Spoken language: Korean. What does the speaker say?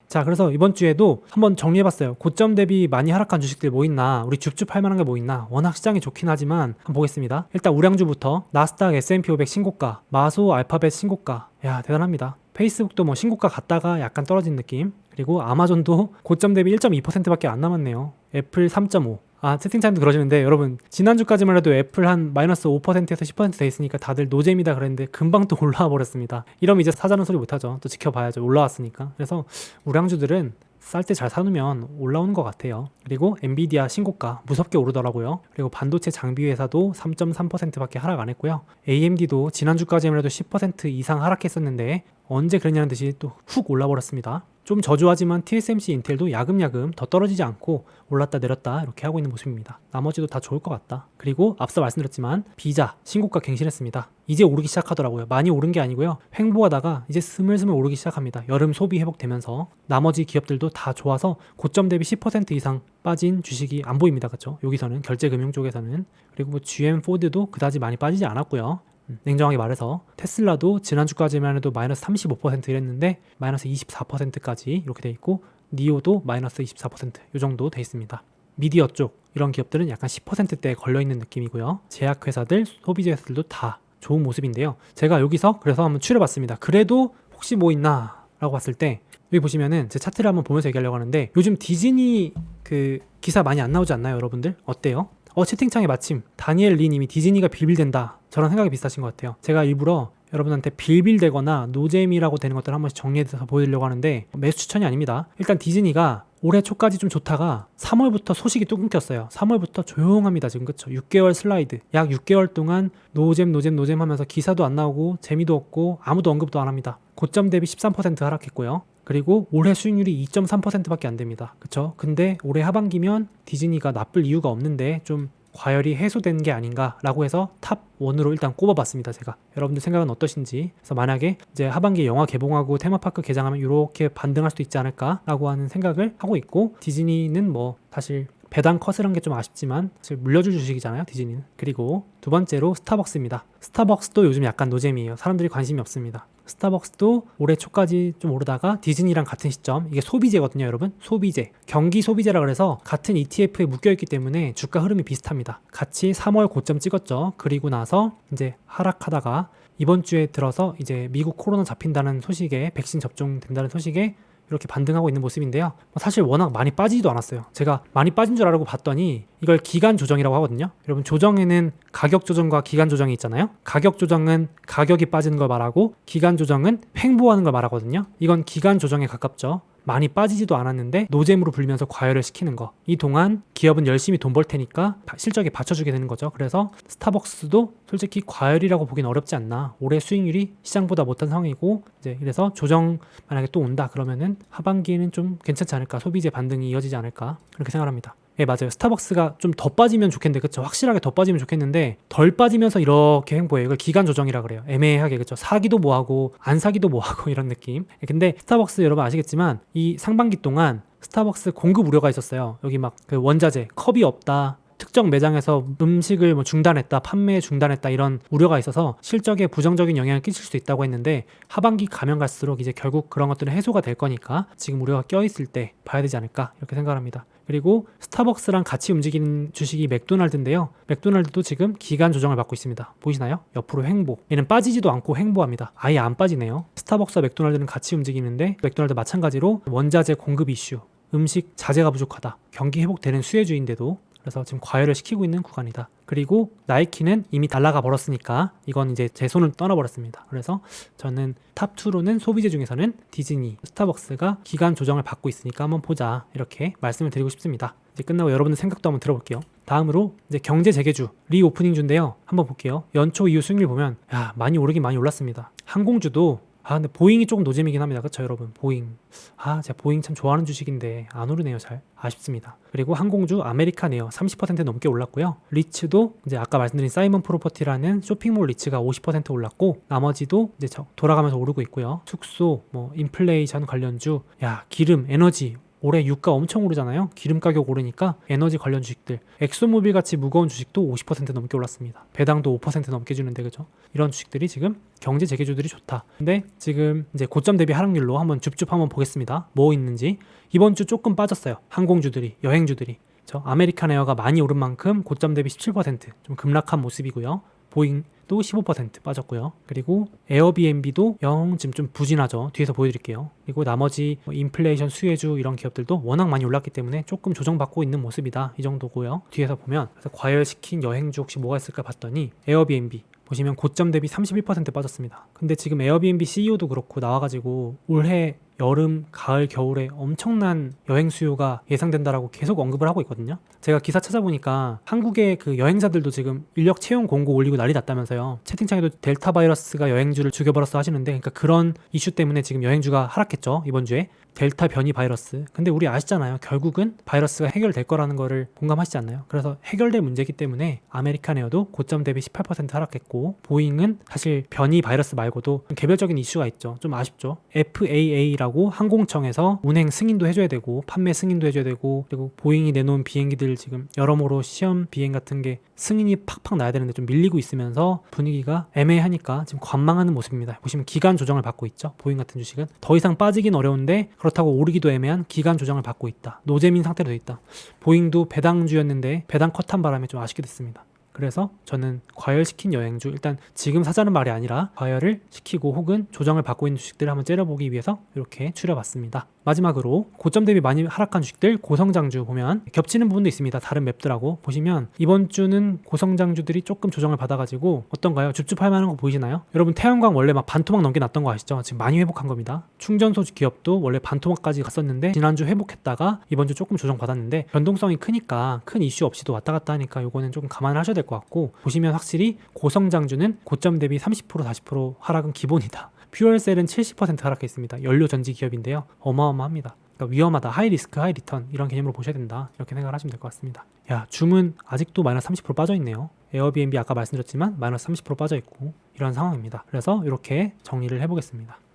자, 그래서 이번 주에도 한번 정리해봤어요. 고점 대비 많이 하락한 주식들 뭐 있나, 우리 줍줍 할 만한 게 뭐 있나. 워낙 시장이 좋긴 하지만 한번 보겠습니다. 일단 우량주부터 나스닥 S&P 500 신고가, 마소 알파벳 신고가. 야, 대단합니다. 페이스북도 뭐 신고가 갔다가 약간 떨어진 느낌. 그리고 아마존도 고점 대비 1.2%밖에 안 남았네요. 애플 3.5. 채팅창도 그러시는데, 여러분 지난주까지만 해도 애플 한 마이너스 5%에서 10% 돼 있으니까 다들 노잼이다 그랬는데 금방 또 올라와 버렸습니다. 이러면 이제 사자는 소리 못하죠. 또 지켜봐야죠. 올라왔으니까. 그래서 우량주들은 쌀 때 잘 사놓으면 올라오는 것 같아요. 그리고 엔비디아 신고가 무섭게 오르더라고요. 그리고 반도체 장비 회사도 3.3%밖에 하락 안 했고요. AMD도 지난주까지만 해도 10% 이상 하락했었는데 언제 그랬냐는 듯이 또 훅 올라버렸습니다. 좀 저조하지만 TSMC, 인텔도 야금야금 더 떨어지지 않고 올랐다 내렸다 이렇게 하고 있는 모습입니다. 나머지도 다 좋을 것 같다. 그리고 앞서 말씀드렸지만 비자 신고가 갱신했습니다. 이제 오르기 시작하더라고요. 많이 오른 게 아니고요. 횡보하다가 이제 스물스물 오르기 시작합니다. 여름 소비 회복되면서 나머지 기업들도 다 좋아서 고점 대비 10% 이상 빠진 주식이 안 보입니다. 그렇죠? 여기서는 결제금융 쪽에서는. 그리고 뭐 GM 포드도 그다지 많이 빠지지 않았고요. 냉정하게 말해서 테슬라도 지난주까지만 해도 마이너스 35% 이랬는데 마이너스 24%까지 이렇게 돼 있고, 니오도 마이너스 24% 이 정도 돼 있습니다. 미디어 쪽 이런 기업들은 약간 10%대에 걸려있는 느낌이고요. 제약회사들, 소비재 회사들도 다 좋은 모습인데요. 제가 여기서 그래서 한번 추려봤습니다. 그래도 혹시 뭐 있나 라고 봤을 때 여기 보시면은 제 차트를 한번 보면서 얘기하려고 하는데, 요즘 디즈니 그 기사 많이 안 나오지 않나요, 여러분들? 어때요? 채팅창에 마침 다니엘 리 님이 디즈니가 빌빌댄다, 저랑 생각이 비슷하신 것 같아요. 제가 일부러 여러분한테 빌빌대거나 노잼이라고 되는 것들을 한 번씩 정리해서 보여드리려고 하는데 매수 추천이 아닙니다. 일단 디즈니가 올해 초까지 좀 좋다가 3월부터 소식이 뚝 끊겼어요. 3월부터 조용합니다 지금. 그쵸? 6개월 슬라이드, 약 6개월 동안 노잼 하면서 기사도 안 나오고 재미도 없고 아무도 언급도 안 합니다. 고점 대비 13% 하락했고요. 그리고 올해 수익률이 2.3%밖에 안 됩니다. 그쵸? 근데 올해 하반기면 디즈니가 나쁠 이유가 없는데 좀 과열이 해소된 게 아닌가라고 해서 탑 1으로 일단 꼽아봤습니다. 제가. 여러분들 생각은 어떠신지. 그래서 만약에 이제 하반기에 영화 개봉하고 테마파크 개장하면 이렇게 반등할 수도 있지 않을까라고 하는 생각을 하고 있고, 디즈니는 뭐 사실 배당 컷을 한 게 좀 아쉽지만 사실 물려줄 주식이잖아요, 디즈니는. 그리고 두 번째로 스타벅스입니다. 스타벅스도 요즘 약간 노잼이에요. 사람들이 관심이 없습니다. 스타벅스도 올해 초까지 좀 오르다가 디즈니랑 같은 시점, 이게 소비재거든요, 여러분. 소비재, 경기 소비재라 그래서 같은 ETF에 묶여있기 때문에 주가 흐름이 비슷합니다. 같이 3월 고점 찍었죠. 그리고 나서 이제 하락하다가 이번 주에 들어서 이제 미국 코로나 잡힌다는 소식에, 백신 접종된다는 소식에 이렇게 반등하고 있는 모습인데요. 사실 워낙 많이 빠지지도 않았어요. 제가 많이 빠진 줄 알고 봤더니 이걸 기간 조정이라고 하거든요. 여러분, 조정에는 가격 조정과 기간 조정이 있잖아요. 가격 조정은 가격이 빠지는 걸 말하고, 기간 조정은 횡보하는 걸 말하거든요. 이건 기간 조정에 가깝죠. 많이 빠지지도 않았는데 노잼으로 불리면서 과열을 시키는 거. 이 동안 기업은 열심히 돈 벌 테니까 실적에 받쳐주게 되는 거죠. 그래서 스타벅스도 솔직히 과열이라고 보긴 어렵지 않나. 올해 수익률이 시장보다 못한 상황이고, 이제 그래서 조정 만약에 또 온다 그러면은 하반기에는 좀 괜찮지 않을까, 소비재 반등이 이어지지 않을까, 그렇게 생각합니다. 예, 맞아요. 스타벅스가 좀 더 빠지면 좋겠는데, 그쵸? 확실하게 더 빠지면 좋겠는데 덜 빠지면서 이렇게 횡보해요. 이걸 기간 조정이라 그래요. 애매하게, 그쵸? 사기도 뭐하고 안 사기도 뭐하고 이런 느낌. 근데 스타벅스 여러분 아시겠지만 이 상반기 동안 스타벅스 공급 우려가 있었어요. 여기 막 그 원자재 컵이 없다, 특정 매장에서 음식을 뭐 중단했다, 판매 중단했다, 이런 우려가 있어서 실적에 부정적인 영향을 끼칠 수 있다고 했는데, 하반기 가면 갈수록 이제 결국 그런 것들은 해소가 될 거니까 지금 우려가 껴있을 때 봐야 되지 않을까, 이렇게 생각합니다. 그리고 스타벅스랑 같이 움직이는 주식이 맥도날드인데요. 맥도날드도 지금 기간 조정을 받고 있습니다. 보이시나요? 옆으로 횡보. 얘는 빠지지도 않고 횡보합니다. 아예 안 빠지네요. 스타벅스와 맥도날드는 같이 움직이는데, 맥도날드 마찬가지로 원자재 공급 이슈, 음식 자재가 부족하다, 경기 회복되는 수혜주인데도 그래서 지금 과열을 시키고 있는 구간이다. 그리고 나이키는 이미 달라가 버렸으니까 이건 이제 제 손을 떠나버렸습니다. 그래서 저는 탑2로는 소비재 중에서는 디즈니, 스타벅스가 기간 조정을 받고 있으니까 한번 보자, 이렇게 말씀을 드리고 싶습니다. 이제 끝나고 여러분들 생각도 한번 들어볼게요. 다음으로 이제 경제 재개주 리오프닝 주인데요. 한번 볼게요. 연초 이후 수익률 보면 많이 오르긴 많이 올랐습니다. 항공주도 근데 보잉이 조금 노잼이긴 합니다. 그쵸, 여러분? 보잉. 제가 보잉 참 좋아하는 주식인데 안 오르네요. 잘. 아쉽습니다. 그리고 항공주 아메리칸에어 30% 넘게 올랐고요. 리츠도 이제 아까 말씀드린 사이먼 프로퍼티라는 쇼핑몰 리츠가 50% 올랐고, 나머지도 이제 돌아가면서 오르고 있고요. 숙소, 뭐 인플레이션 관련주, 기름, 에너지 올해 유가 엄청 오르잖아요. 기름 가격 오르니까 에너지 관련 주식들, 엑소모빌 같이 무거운 주식도 50% 넘게 올랐습니다. 배당도 5% 넘게 주는데 그죠? 이런 주식들이 지금 경제 재개주들이 좋다. 근데 지금 이제 고점 대비 하락률로 한번 줍줍 한번 보겠습니다. 뭐 있는지. 이번 주 조금 빠졌어요. 항공주들이, 여행주들이. 아메리칸 에어가 많이 오른 만큼 고점 대비 17%좀 급락한 모습이고요. 보잉도 15% 빠졌고요. 그리고 에어비앤비도 영 지금 좀 부진하죠. 뒤에서 보여드릴게요. 그리고 나머지 인플레이션 수혜주 이런 기업들도 워낙 많이 올랐기 때문에 조금 조정받고 있는 모습이다. 이 정도고요. 뒤에서 보면 그래서 과열시킨 여행주 혹시 뭐가 있을까 봤더니 에어비앤비 보시면 고점 대비 31% 빠졌습니다. 근데 지금 에어비앤비 CEO도 그렇고 나와가지고 올해 여름, 가을, 겨울에 엄청난 여행 수요가 예상된다라고 계속 언급을 하고 있거든요. 제가 기사 찾아보니까 한국의 그 여행사들도 지금 인력 채용 공고 올리고 난리 났다면서요. 채팅창에도 델타 바이러스가 여행주를 죽여버렸어 하시는데, 그러니까 그런 이슈 때문에 지금 여행주가 하락했죠. 이번 주에. 델타 변이 바이러스. 근데 우리 아시잖아요. 결국은 바이러스가 해결될 거라는 거를 공감하시지 않나요? 그래서 해결될 문제이기 때문에 아메리칸 에어도 고점 대비 18% 하락했고, 보잉은 사실 변이 바이러스 말고도 개별적인 이슈가 있죠. 좀 아쉽죠. FAA라고 항공청에서 운행 승인도 해줘야 되고 판매 승인도 해줘야 되고, 그리고 보잉이 내놓은 비행기들 지금 여러모로 시험 비행 같은 게 승인이 팍팍 나야 되는데 좀 밀리고 있으면서 분위기가 애매하니까 지금 관망하는 모습입니다. 보시면 기간 조정을 받고 있죠. 보잉 같은 주식은 더 이상 빠지긴 어려운데 그렇다고 오르기도 애매한 기간 조정을 받고 있다. 노잼인 상태로 돼 있다. 보잉도 배당주였는데 배당 컷한 바람에 좀 아쉽게 됐습니다. 그래서 저는 과열시킨 여행주, 일단 지금 사자는 말이 아니라 과열을 시키고 혹은 조정을 받고 있는 주식들을 한번 째려보기 위해서 이렇게 추려봤습니다. 마지막으로 고점 대비 많이 하락한 주식들 고성장주 보면 겹치는 부분도 있습니다. 다른 맵들하고 보시면 이번 주는 고성장주들이 조금 조정을 받아가지고 어떤가요? 줍줍할 만한 거 보이시나요? 여러분 태양광 원래 막 반토막 넘게 났던 거 아시죠? 지금 많이 회복한 겁니다. 충전소 기업도 원래 반토막까지 갔었는데 지난주 회복했다가 이번 주 조금 조정받았는데 변동성이 크니까 큰 이슈 없이도 왔다 갔다 하니까 요거는 조금 감안을 하셔야 될 것 같고, 보시면 확실히 고성장주는 고점 대비 30% 40% 하락은 기본이다. 퓨얼셀은 70% 하락했습니다. 연료 전지 기업인데요. 어마어마합니다. 그러니까 위험하다, 하이 리스크, 하이 리턴 이런 개념으로 보셔야 된다. 이렇게 생각을 하시면 될 것 같습니다. 야, 줌은 아직도 마이너스 30% 빠져있네요. 에어비앤비 아까 말씀드렸지만 마이너스 30% 빠져있고 이런 상황입니다. 그래서 이렇게 정리를 해보겠습니다.